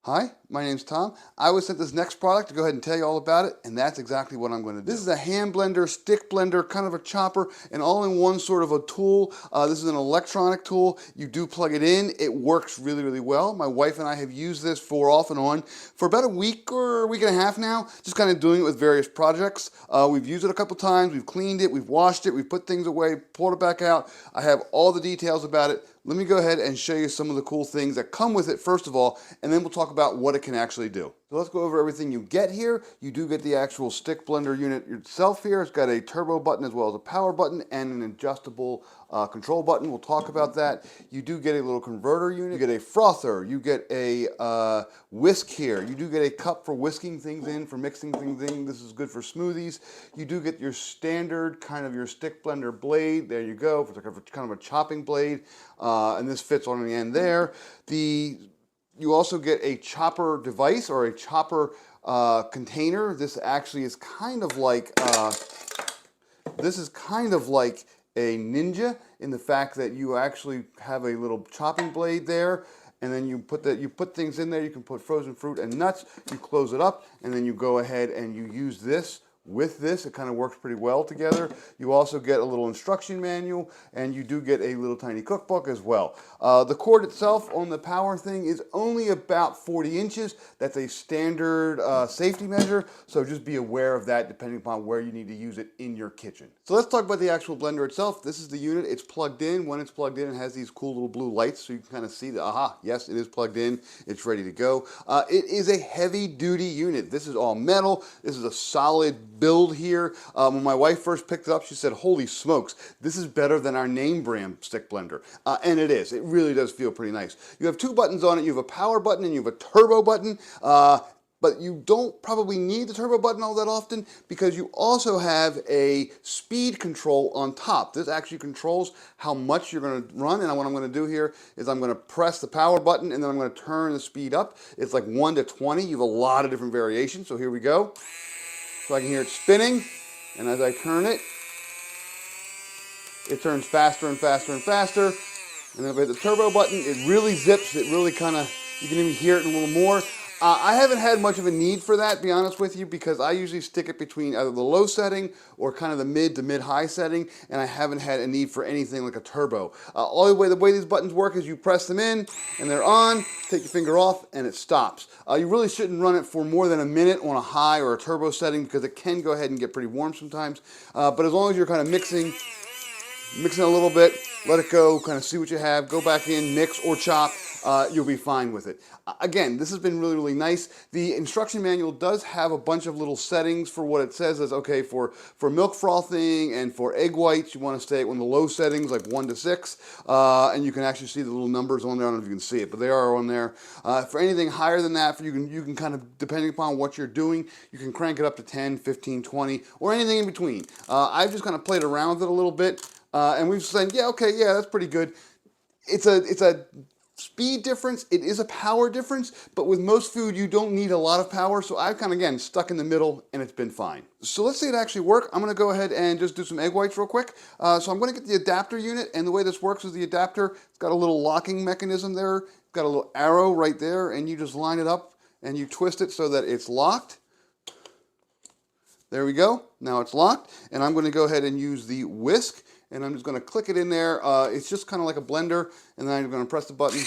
Hi, my name's Tom. I was sent this next product to go ahead and tell you all about it, and that's exactly what I'm going to do. This is a hand blender, stick blender, kind of a chopper, and all in one sort of a tool. This is an electronic tool. You do plug it in. It works really, really well. My wife and I have used this for off and on for about a week or a week and a half now, just kind of doing it with various projects. We've used it a couple times. We've cleaned it. We've washed it. We've put things away, pulled it back out. I have all the details about it. Let me go ahead and show you some of the cool things that come with it first of all, and then we'll talk about what it can actually do. So let's go over everything you get here. You do get the actual stick blender unit itself here. It's got a turbo button as well as a power button and an adjustable control button. We'll talk about that. You do get a little converter unit. You get a frother. You get a whisk here. You do get a cup for whisking things in, for mixing things in. This is good for smoothies. You do get your standard kind of your stick blender blade. There you go. It's like kind of a chopping blade. And this fits on the end there. You also get a chopper device or a chopper container. This actually is kind of like a Ninja in the fact that you actually have a little chopping blade there, and then you put things in there. You can put frozen fruit and nuts. You close it up, and then you go ahead and you use this. With this, it kind of works pretty well together. You also get a little instruction manual, and you do get a little tiny cookbook as well. The cord itself on the power thing is only about 40 inches. That's a standard safety measure, so just be aware of that depending upon where you need to use it in your kitchen. So let's talk about the actual blender itself. This is the unit. It's plugged in. When it's plugged in, it has these cool little blue lights, so you can kind of see that, aha, yes, it is plugged in. It's ready to go. It is a heavy-duty unit. This is all metal. This is a solid build here. When my wife first picked it up, she said, holy smokes, this is better than our name brand stick blender. And it is. It really does feel pretty nice. You have two buttons on it. You have a power button and you have a turbo button. But you don't probably need the turbo button all that often because you also have a speed control on top. This actually controls how much you're going to run, and what I'm going to do here is I'm going to press the power button and then I'm going to turn the speed up. It's like 1 to 20. You have a lot of different variations, so here we go. So I can hear it spinning, and as I turn it, it turns faster and faster and faster. And then if I hit the turbo button, it really zips. It really kind of, you can even hear it a little more. I haven't had much of a need for that, to be honest with you, because I usually stick it between either the low setting or kind of the mid to mid-high setting, and I haven't had a need for anything like a turbo. The way these buttons work is you press them in, and they're on, take your finger off, and it stops. You really shouldn't run it for more than a minute on a high or a turbo setting because it can go ahead and get pretty warm sometimes. But as long as you're kind of mixing a little bit, let it go, kind of see what you have, go back in, mix or chop, you'll be fine with it. Again, this has been really, really nice. The instruction manual does have a bunch of little settings for what it says is, okay, for milk frothing and for egg whites, you want to stay on the low settings, like 1 to 6, and you can actually see the little numbers on there. I don't know if you can see it, but they are on there. For anything higher than that, you can kind of, depending upon what you're doing, you can crank it up to 10, 15, 20, or anything in between. I've just kind of played around with it a little bit. And we've said, yeah, okay, yeah, that's pretty good. It's a speed difference. It is a power difference, but with most food, you don't need a lot of power. So I've kind of, again, stuck in the middle, and it's been fine. So let's see it actually work. I'm going to go ahead and just do some egg whites real quick. So I'm going to get the adapter unit, and the way this works is the adapter, it's got a little locking mechanism there. It's got a little arrow right there, and you just line it up, and you twist it so that it's locked. There we go. Now it's locked, and I'm going to go ahead and use the whisk. And I'm just going to click it in there. It's just kind of like a blender, and then I'm going to press the button.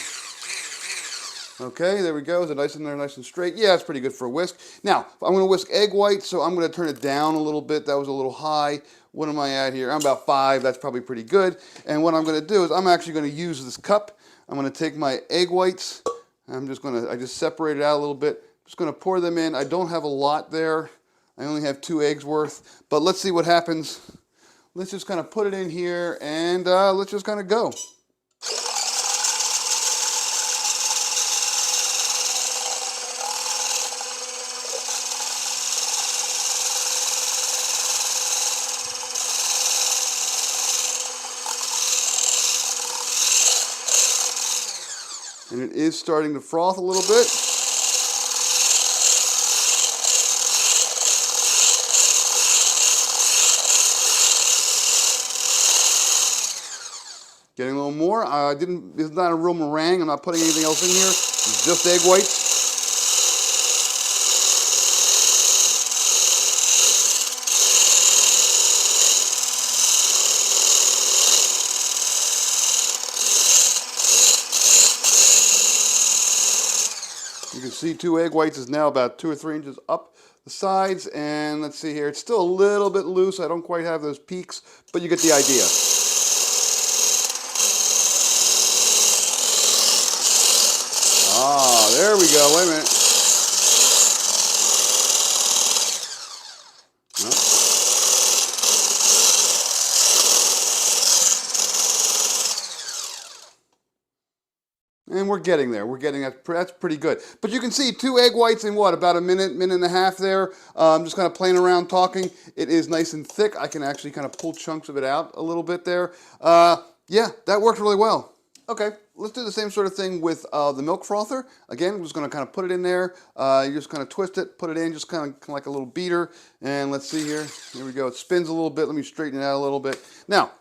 Okay, there we go. Is it nice in there, nice and straight? Yeah, it's pretty good for a whisk. Now, I'm going to whisk egg whites, so I'm going to turn it down a little bit. That was a little high. What am I at here? I'm about 5. That's probably pretty good. And what I'm going to do is I'm actually going to use this cup. I'm going to take my egg whites. I just separate it out a little bit. Just going to pour them in. I don't have a lot there. I only have 2 eggs worth. But let's see what happens. Let's just kind of put it in here, and let's just kind of go. And it is starting to froth a little bit. Getting a little more. It's not a real meringue. I'm not putting anything else in here. It's just egg whites. You can see 2 egg whites is now about 2 or 3 inches up the sides, and let's see here, it's still a little bit loose. I don't quite have those peaks, but you get the idea. Ah, there we go. Wait a minute. And we're getting there. We're getting that's pretty good. But you can see 2 egg whites in what, about a minute, minute and a half there. I'm just kind of playing around talking. It is nice and thick. I can actually kind of pull chunks of it out a little bit there. Yeah, that worked really well. Okay, let's do the same sort of thing with the milk frother. Again, I'm just going to kind of put it in there. You just kind of twist it, put it in, just kind of like a little beater. And let's see here. Here we go. It spins a little bit. Let me straighten it out a little bit. Now,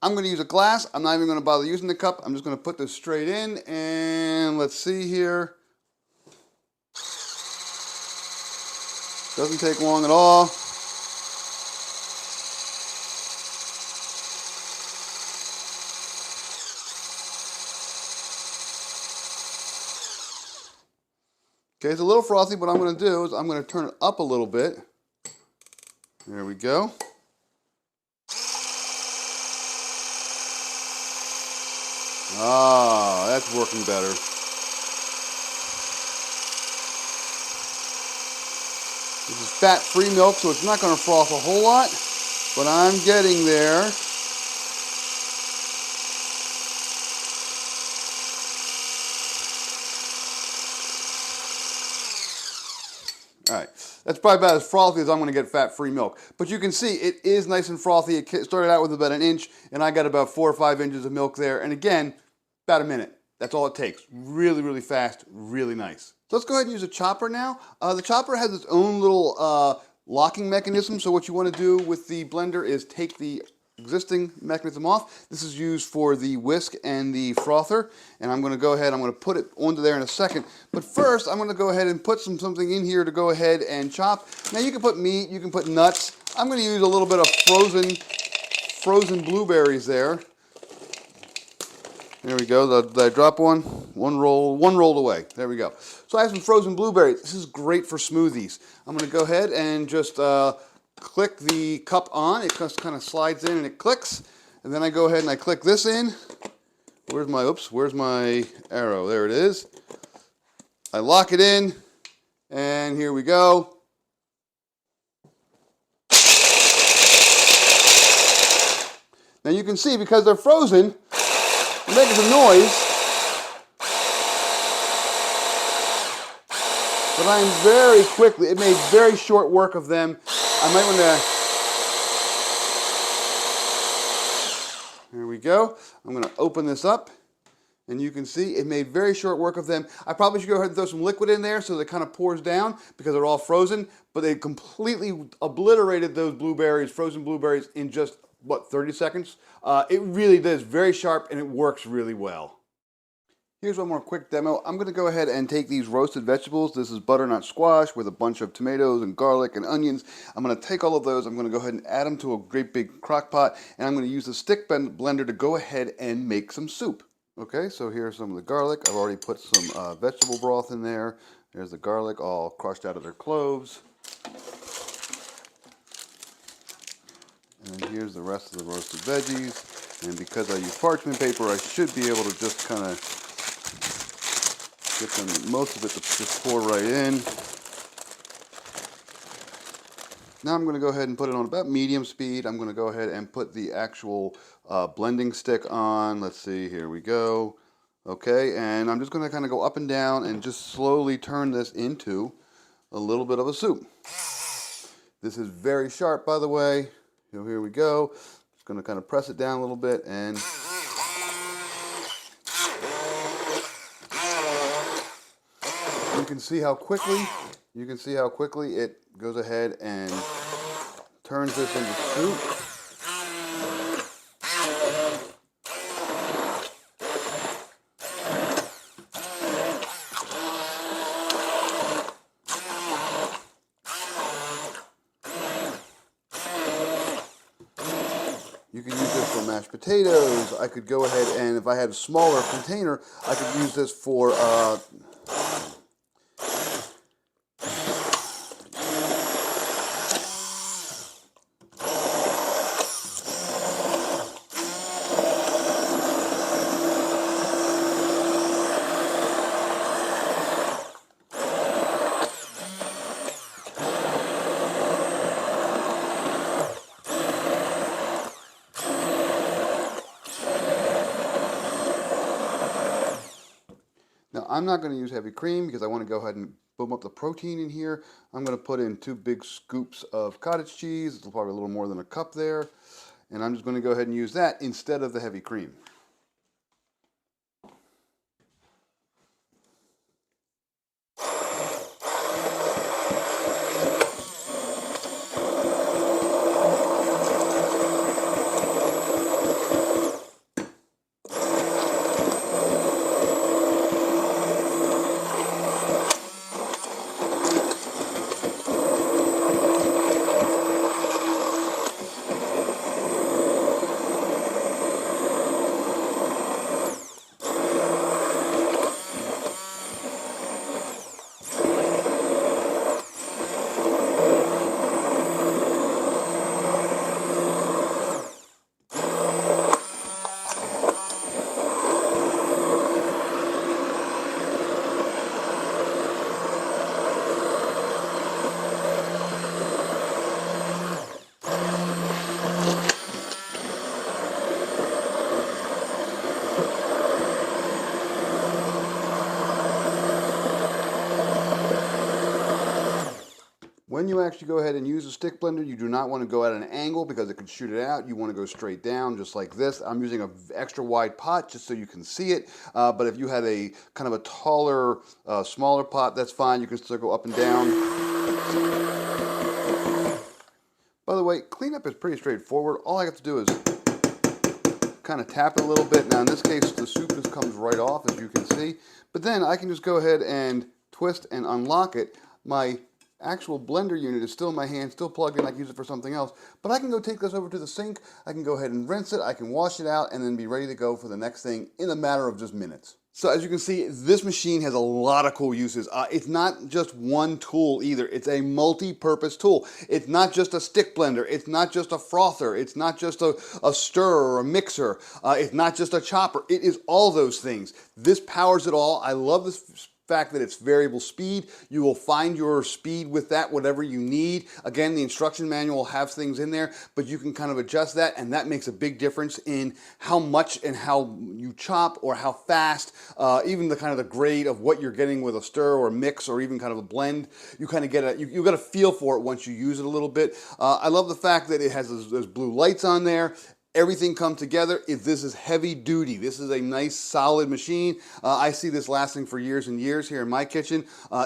I'm going to use a glass. I'm not even going to bother using the cup. I'm just going to put this straight in, and let's see here. Doesn't take long at all. Okay, it's a little frothy. What I'm going to do is I'm going to turn it up a little bit. There we go. Ah, that's working better. This is fat-free milk, so it's not going to froth a whole lot, but I'm getting there. All right, that's probably about as frothy as I'm going to get fat-free milk. But you can see it is nice and frothy. It started out with about 1 inch, and I got about 4 or 5 inches of milk there. And again, about a minute. That's all it takes. Really, really fast, really nice. So let's go ahead and use a chopper now. The chopper has its own little locking mechanism. So what you want to do with the blender is take the existing mechanism off. This is used for the whisk and the frother, and I'm going to go ahead, I'm going to put it onto there in a second, but first I'm going to go ahead and put something in here to go ahead and chop. Now you can put meat, you can put nuts. I'm going to use a little bit of frozen blueberries there. There we go. Did I drop one? One rolled away. There we go. So I have some frozen blueberries. This is great for smoothies. I'm going to go ahead and just click the cup on. It just kind of slides in and it clicks. And then I go ahead and I click this in. Where's my arrow? There it is. I lock it in, and here we go. Now you can see, because they're frozen, they're making some noise. But I'm very quickly, it made very short work of them. I might want to, there we go. I'm going to open this up, and you can see it made very short work of them. I probably should go ahead and throw some liquid in there so that it kind of pours down, because they're all frozen, but they completely obliterated those blueberries, frozen blueberries, in just, what, 30 seconds? It really does, very sharp, and it works really well. Here's one more quick demo. I'm going to go ahead and take these roasted vegetables. This is butternut squash with a bunch of tomatoes and garlic and onions. I'm going to take all of those. I'm going to go ahead and add them to a great big crock pot, and I'm going to use the stick blender to go ahead and make some soup. Okay, so here's some of the garlic. I've already put some vegetable broth in there. There's the garlic all crushed out of their cloves. And here's the rest of the roasted veggies. And because I use parchment paper, I should be able to just kind of get most of it to just pour right in. Now I'm going to go ahead and put it on about medium speed. I'm going to go ahead and put the actual blending stick on. Let's see, here we go. Okay, and I'm just going to kind of go up and down and just slowly turn this into a little bit of a soup. This is very sharp, by the way. So here we go. Just going to kind of press it down a little bit, and you can see how quickly it goes ahead and turns this into soup. You can use this for mashed potatoes. I could go ahead and, if I had a smaller container, I could use this for I'm not going to use heavy cream because I want to go ahead and boom up the protein in here. I'm going to put in 2 big scoops of cottage cheese. It's probably a little more than a cup there. And I'm just going to go ahead and use that instead of the heavy cream. When you actually go ahead and use a stick blender, you do not want to go at an angle because it could shoot it out. You want to go straight down just like this. I'm using an extra wide pot just so you can see it. But if you had a kind of a taller, smaller pot, that's fine. You can still go up and down. By the way, cleanup is pretty straightforward. All I have to do is kind of tap it a little bit. Now in this case, the soup just comes right off, as you can see. But then I can just go ahead and twist and unlock it. My actual blender unit is still in my hand, still plugged in. I can use it for something else. But I can go take this over to the sink. I can go ahead and rinse it. I can wash it out and then be ready to go for the next thing in a matter of just minutes. So as you can see, this machine has a lot of cool uses. It's not just one tool either. It's a multi-purpose tool. It's not just a stick blender. It's not just a frother. It's not just a stirrer or a mixer. It's not just a chopper. It is all those things. This powers it all. I love this fact that it's variable speed. You will find your speed with that, whatever you need. Again, the instruction manual will have things in there, but you can kind of adjust that, and that makes a big difference in how much and how you chop or how fast, even the kind of the grade of what you're getting with a stir or a mix or even kind of a blend. You kind of get you got a feel for it once you use it a little bit. I love the fact that it has those blue lights on there. Everything come together. This is heavy duty. This is a nice solid machine. I see this lasting for years and years here in my kitchen.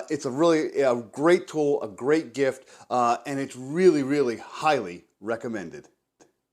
It's a great tool, a great gift, and it's really, really highly recommended.